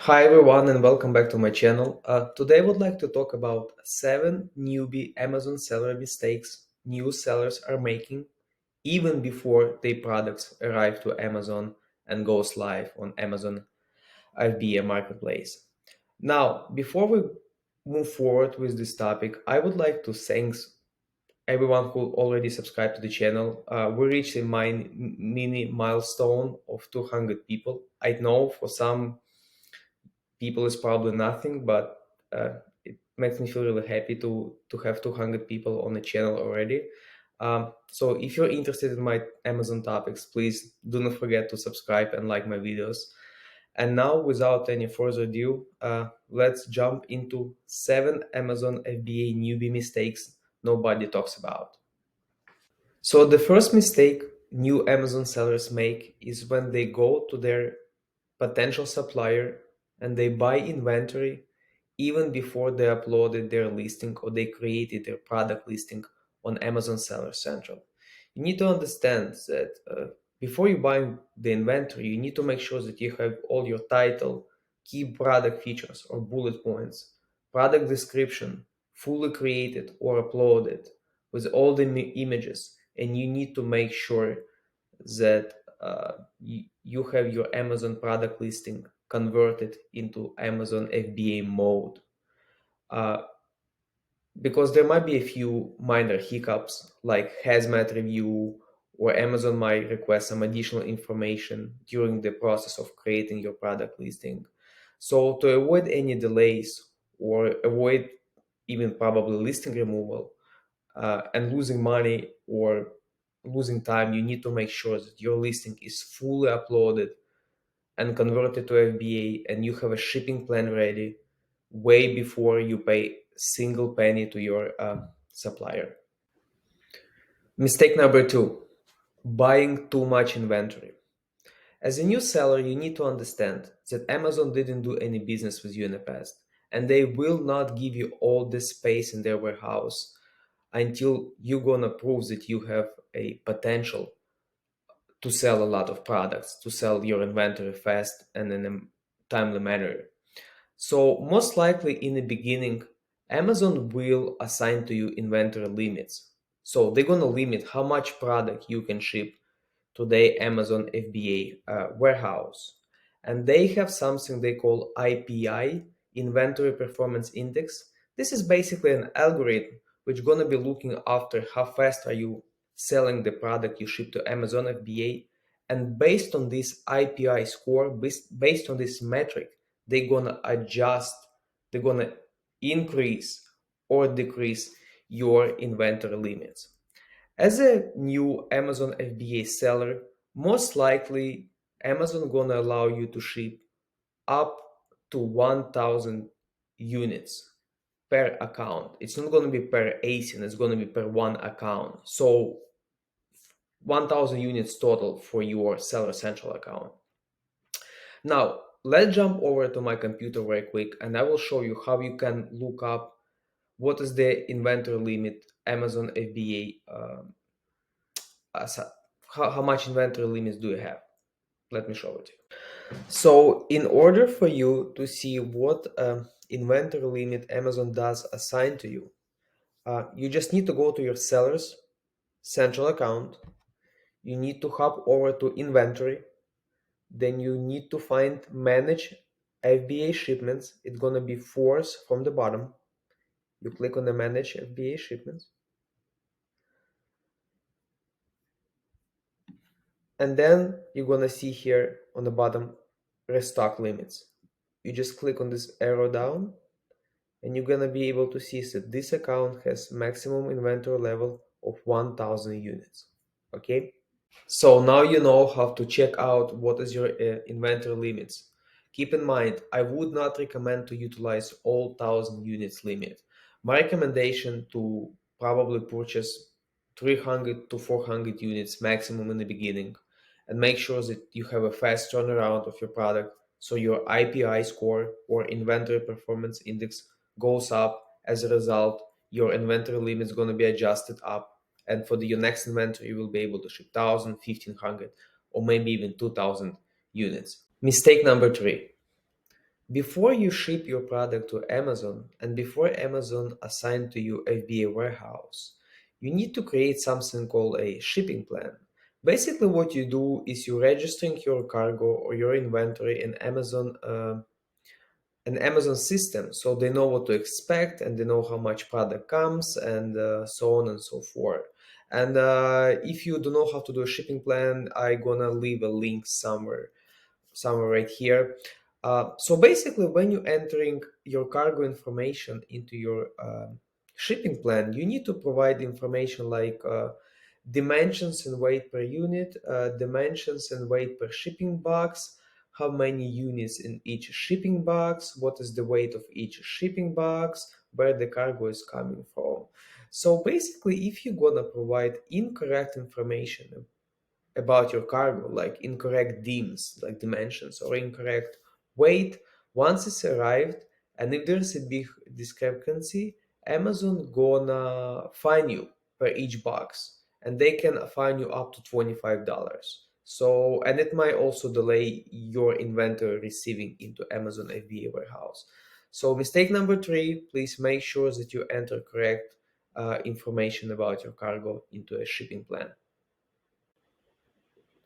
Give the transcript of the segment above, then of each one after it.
Hi everyone and welcome back to my channel. Today I would like to talk about 7 newbie Amazon seller mistakes new sellers are making even before their products arrive to Amazon and goes live on Amazon FBA marketplace. Now, before we move forward with this topic, I would like to thank everyone who already subscribed to the channel. We reached a mini milestone of 200 people. I know for some people is probably nothing, but it makes me feel really happy to have 200 people on the channel already. So if you're interested in my Amazon topics, please do not forget to subscribe and like my videos. And now, without any further ado, let's jump into 7 Amazon FBA newbie mistakes nobody talks about. So the first mistake new Amazon sellers make is when they go to their potential supplier and they buy inventory even before they uploaded their listing or they created their product listing on Amazon Seller Central. You need to understand that before you buy the inventory, you need to make sure that you have all your title, key product features or bullet points, product description fully created or uploaded with all the images, and you need to make sure that you have your Amazon product listing converted into Amazon FBA mode. Uh, because there might be a few minor hiccups like hazmat review, or Amazon might request some additional information during the process of creating your product listing. So to avoid any delays or avoid even probably listing removal and losing money or losing time, you need to make sure that your listing is fully uploaded and converted to FBA and you have a shipping plan ready way before you pay single penny to your supplier. Mistake number 2, buying too much inventory. As a new seller, you need to understand that Amazon didn't do any business with you in the past, and they will not give you all this space in their warehouse until you're gonna prove that you have a potential to sell a lot of products, to sell your inventory fast and in a timely manner. So most likely in the beginning, Amazon will assign to you inventory limits. So they're gonna limit how much product you can ship to their Amazon FBA warehouse. And they have something they call IPI, Inventory Performance Index. This is basically an algorithm which gonna be looking after how fast are you selling the product you ship to Amazon FBA. And based on this IPI score, based on this metric, they're gonna adjust, they're gonna increase or decrease your inventory limits. As a new Amazon FBA seller, most likely Amazon gonna allow you to ship up to 1,000 units per account. It's not gonna be per ASIN, it's gonna be per one account. So 1,000 units total for your Seller Central account. Now, let's jump over to my computer very quick and I will show you how you can look up what is the inventory limit Amazon FBA, how much inventory limits do you have. Let me show it to you. So in order for you to see what inventory limit Amazon does assign to you, you just need to go to your seller's central account. You need to hop over to inventory. Then you need to find manage FBA shipments. It's gonna be fourth from the bottom. You click on the manage FBA shipments. And then you're gonna see here on the bottom restock limits. You just click on this arrow down and you're gonna be able to see that this account has maximum inventory level of 1,000 units. Okay, so now you know how to check out what is your inventory limits. Keep in mind, I would not recommend to utilize all 1,000 units limit. My recommendation to probably purchase 300 to 400 units maximum in the beginning, and make sure that you have a fast turnaround of your product so your IPI score or inventory performance index goes up. As a result, your inventory limit is going to be adjusted up, and for your next inventory you will be able to ship 1,000, 1,500, or maybe even 2,000 units. Mistake number 3, Before you ship your product to Amazon and before Amazon assign to you FBA warehouse, you need to create something called a shipping plan. Basically, what you do is you're registering your cargo or your inventory in an Amazon system, so they know what to expect and they know how much product comes and so on and so forth. And if you don't know how to do a shipping plan, I'm gonna leave a link somewhere right here. So basically, when you're entering your cargo information into your shipping plan, you need to provide information like dimensions and weight per unit, dimensions and weight per shipping box, how many units in each shipping box, what is the weight of each shipping box, where the cargo is coming from. So basically, if you're gonna provide incorrect information about your cargo, like incorrect DIMs, like dimensions, or incorrect weight, once it's arrived, and if there's a big discrepancy, Amazon gonna fine you per each box, and they can fine you up to $25. So, and it might also delay your inventory receiving into Amazon FBA warehouse. So, mistake number three, please make sure that you enter correct information about your cargo into a shipping plan.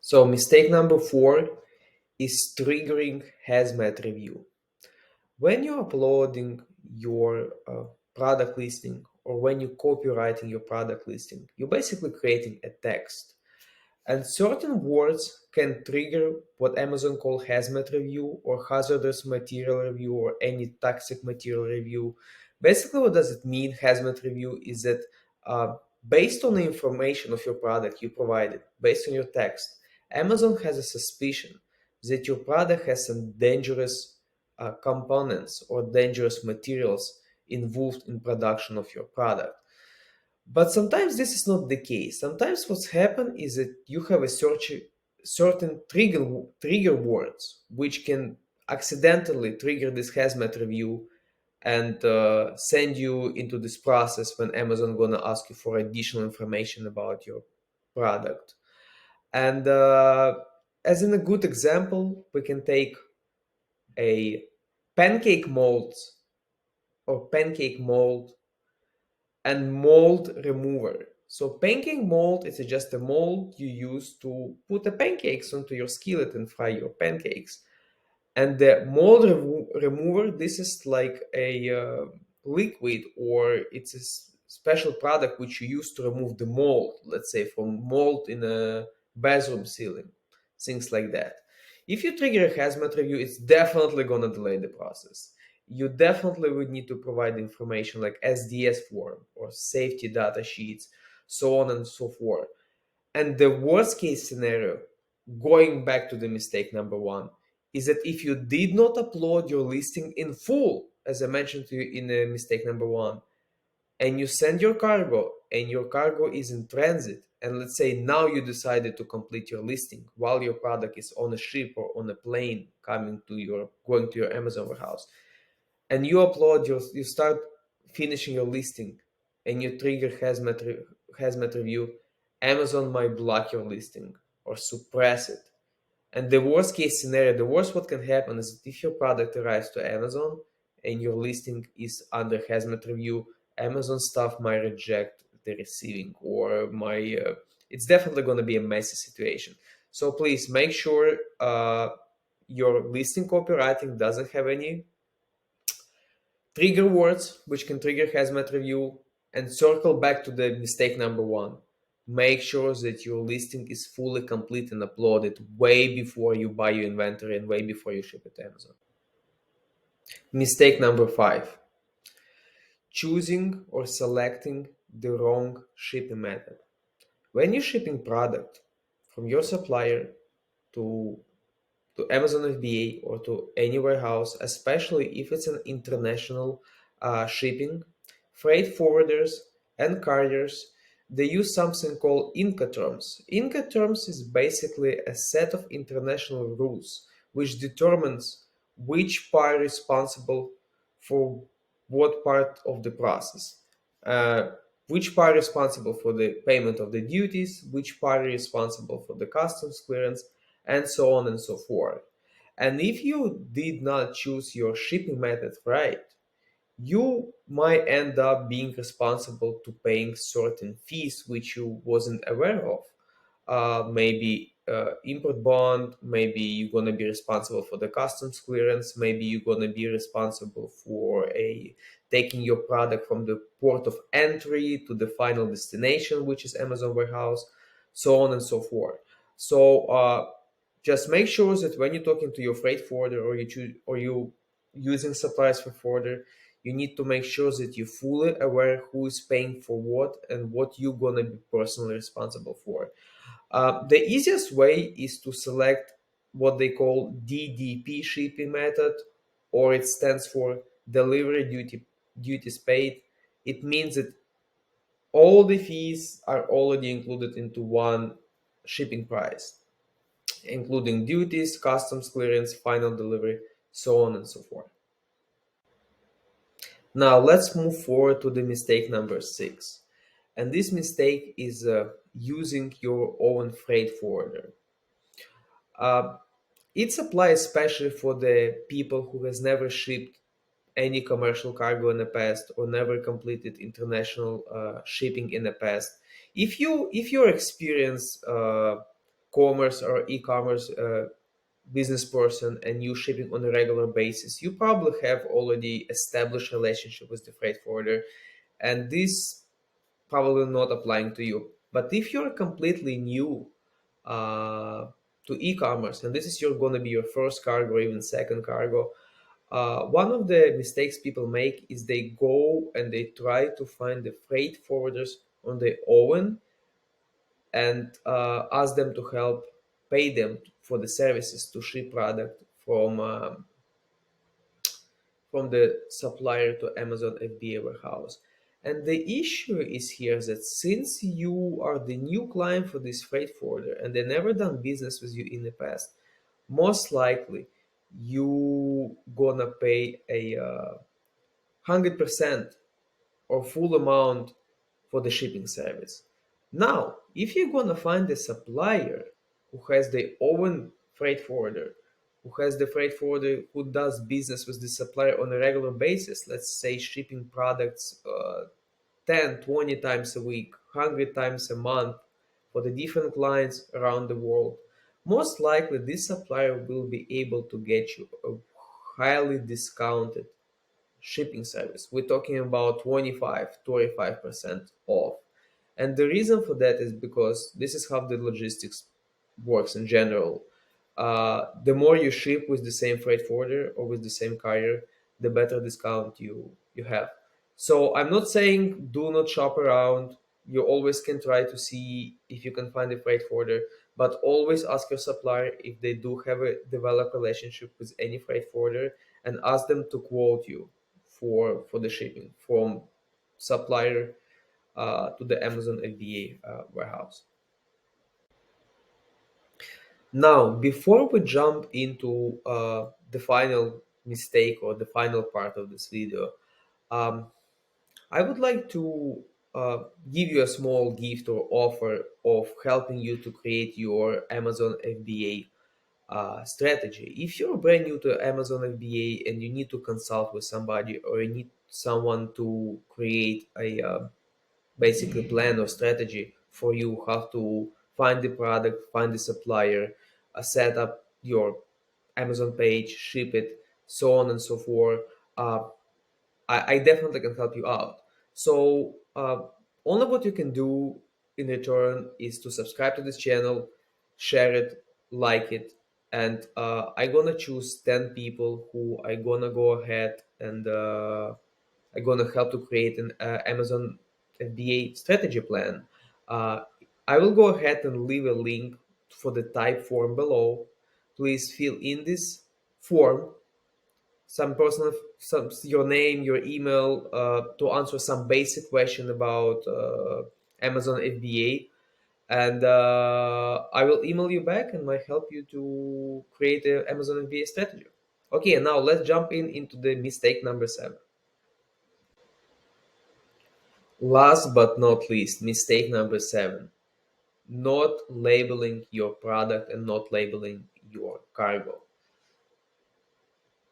So mistake number four is triggering hazmat review. When you're uploading your product listing or when you're copywriting your product listing, you're basically creating a text. And certain words can trigger what Amazon call hazmat review or hazardous material review or any toxic material review. Basically, what does it mean, hazmat review, is that uh, based on the information of your product you provided, based on your text, Amazon has a suspicion that your product has some dangerous components or dangerous materials involved in production of your product. But sometimes this is not the case. Sometimes what's happened is that you have a certain trigger words which can accidentally trigger this hazmat review and send you into this process when Amazon gonna ask you for additional information about your product. And as in a good example, we can take a pancake mold or pancake mold and mold remover. So pancake mold is just a mold you use to put the pancakes onto your skillet and fry your pancakes. And the mold remover, this is like a liquid, or it's a special product which you use to remove the mold, let's say from mold in a bathroom ceiling, things like that. If you trigger a hazmat review, it's definitely gonna delay the process. You definitely would need to provide information like SDS form or safety data sheets, so on and so forth. And the worst case scenario, going back to the mistake number one, is that if you did not upload your listing in full, as I mentioned to you in mistake number one, and you send your cargo and your cargo is in transit, and let's say now you decided to complete your listing while your product is on a ship or on a plane going to your Amazon warehouse, and you start finishing your listing and you trigger hazmat review, Amazon might block your listing or suppress it. And the worst case scenario, the worst what can happen is if your product arrives to Amazon and your listing is under hazmat review, Amazon staff might reject the receiving or it's definitely going to be a messy situation. So please make sure your listing copywriting doesn't have any trigger words which can trigger hazmat review, and circle back to the mistake number one. Make sure that your listing is fully complete and uploaded way before you buy your inventory and way before you ship it to Amazon. Mistake number five, choosing or selecting the wrong shipping method. When you're shipping product from your supplier to Amazon FBA or to any warehouse, especially if it's an international shipping, freight forwarders and carriers, they use something called Incoterms. Incoterms is basically a set of international rules which determines which part is responsible for what part of the process. Uh, which part is responsible for the payment of the duties, which part is responsible for the customs clearance, and so on and so forth. And if you did not choose your shipping method right, you might end up being responsible to paying certain fees which you wasn't aware of. Maybe import bond, maybe you're going to be responsible for the customs clearance, maybe you're going to be responsible for a taking your product from the port of entry to the final destination, which is Amazon warehouse, so on and so forth. So just make sure that when you're talking to your freight forwarder, or you using suppliers for forwarder, you need to make sure that you're fully aware who is paying for what and what you're going to be personally responsible for. The easiest way is to select what they call DDP shipping method, or it stands for delivery duties paid. It means that all the fees are already included into one shipping price, including duties, customs clearance, final delivery, so on and so forth. Now let's move forward to the mistake number 6. And this mistake is using your own freight forwarder. Uh, it applies especially for the people who has never shipped any commercial cargo in the past or never completed international shipping in the past. If you're experienced commerce or e-commerce business person and you shipping on a regular basis, you probably have already established relationship with the freight forwarder, and this probably not applying to you. But if you're completely new uh, to e-commerce, and this is your going to be your first cargo or even second cargo, one of the mistakes people make is they go and they try to find the freight forwarders on their own and ask them to help pay them for the services to ship product from the supplier to Amazon FBA warehouse. And the issue is here that since you are the new client for this freight forwarder and they never done business with you in the past, most likely you gonna pay a 100% or full amount for the shipping service. Now, if you're gonna find a supplier who has their own freight forwarder, who has the freight forwarder who does business with the supplier on a regular basis, let's say shipping products 10, 20 times a week, 100 times a month for the different clients around the world, most likely this supplier will be able to get you a highly discounted shipping service. We're talking about 25% off. And the reason for that is because this is how the logistics works in general. The more you ship with the same freight forwarder or with the same carrier, the better discount you have. So I'm not saying do not shop around. You always can try to see if you can find a freight forwarder, but always ask your supplier if they do have a developed relationship with any freight forwarder, and ask them to quote you for the shipping from supplier to the Amazon FBA warehouse. Now, before we jump into the final mistake or the final part of this video, um, I would like to give you a small gift or offer of helping you to create your Amazon FBA strategy. If you're brand new to Amazon FBA and you need to consult with somebody, or you need someone to create a basically plan or strategy for you how to find the product, find the supplier, set up your Amazon page, ship it, so on and so forth. Uh, I definitely can help you out. So only what you can do in return is to subscribe to this channel, share it, like it, and I'm gonna choose 10 people who I gonna go ahead and I'm gonna help to create an Amazon FBA strategy plan. Uh, I will go ahead and leave a link for the type form below. Please fill in this form, some personal, some your name, your email, to answer some basic question about Amazon FBA, and I will email you back and might help you to create an Amazon FBA strategy. Okay, now let's jump into the mistake number 7. Last but not least, mistake number 7: not labeling your product and not labeling your cargo.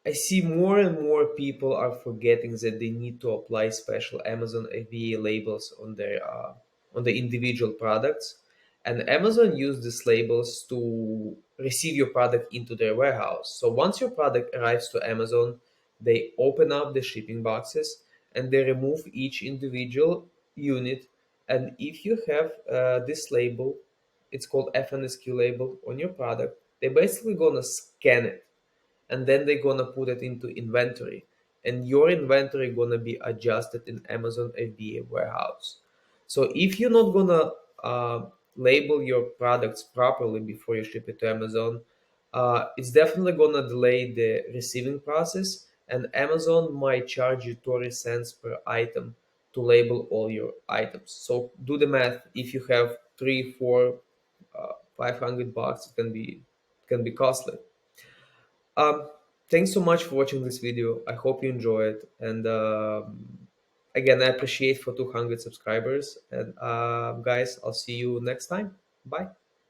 I see more and more people are forgetting that they need to apply special Amazon FBA labels on the individual products, and Amazon use these labels to receive your product into their warehouse. So once your product arrives to Amazon, they open up the shipping boxes and they remove each individual unit. And if you have this label, it's called FNSQ label on your product, they're basically gonna scan it, and then they're gonna put it into inventory, and your inventory gonna be adjusted in Amazon FBA warehouse. So if you're not gonna label your products properly before you ship it to Amazon, it's definitely gonna delay the receiving process, and Amazon might charge you 20 cents per item to label all your items. So do the math. If you have three, four, 500 bucks, it can be costly. um, Thanks so much for watching this video. I hope you enjoy it. And again, I appreciate for 200 subscribers. And guys, I'll see you next time. Bye.